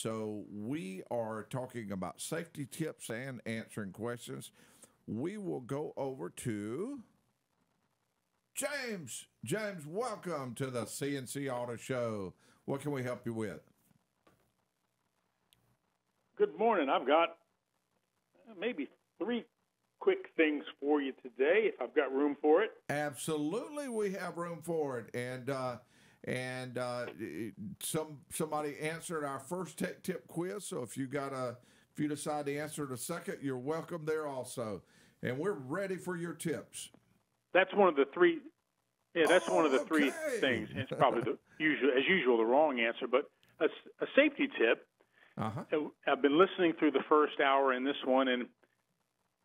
So we are talking about safety tips and answering questions. We will go over to James. James, welcome to the CNC Auto Show. What can we help you with? Good morning. I've got maybe 3 quick things for you today, if I've got room for it. Absolutely, we have room for it. And somebody answered our first tech tip quiz. So if you decide to answer the second, you're welcome there also. And we're ready for your tips. That's one of the 3. Yeah, that's one of the 3 things. It's probably as usual, the wrong answer, but a safety tip. I've been listening through the first hour in this one, and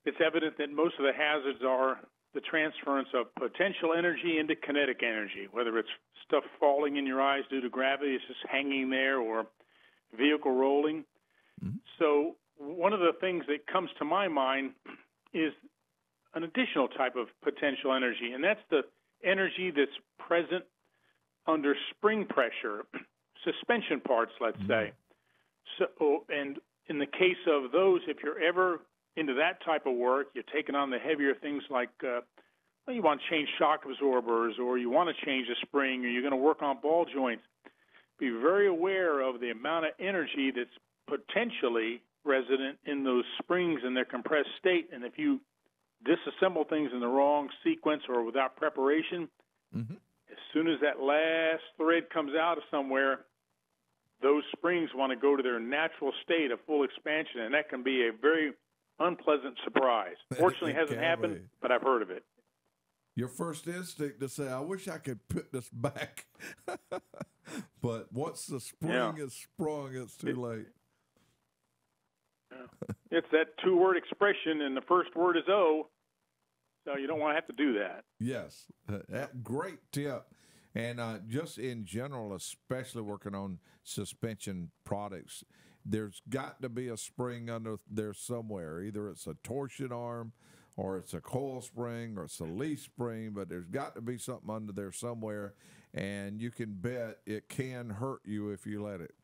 it's evident that most of the hazards are the transference of potential energy into kinetic energy, whether it's stuff falling in your eyes due to gravity, it's just hanging there, or vehicle rolling. Mm-hmm. So one of the things that comes to my mind is an additional type of potential energy, and that's the energy that's present under spring pressure, suspension parts, let's say. So, and in the case of those, if you're ever into that type of work, you're taking on the heavier things like you want to change shock absorbers, or you want to change a spring, or you're going to work on ball joints, be very aware of the amount of energy that's potentially resident in those springs in their compressed state. And if you disassemble things in the wrong sequence or without preparation, as soon as that last thread comes out of somewhere, those springs want to go to their natural state of full expansion, and that can be a very unpleasant surprise. Fortunately, it hasn't happened, but I've heard of it. Your first instinct to say, I wish I could put this back. But once the spring is sprung, it's too late. It's that 2-word expression, and the first word is O, so you don't want to have to do that. Yes, great tip. And just in general, especially working on suspension products, there's got to be a spring under there somewhere. Either it's a torsion arm, or it's a coil spring, or it's a leaf spring, but there's got to be something under there somewhere, and you can bet it can hurt you if you let it.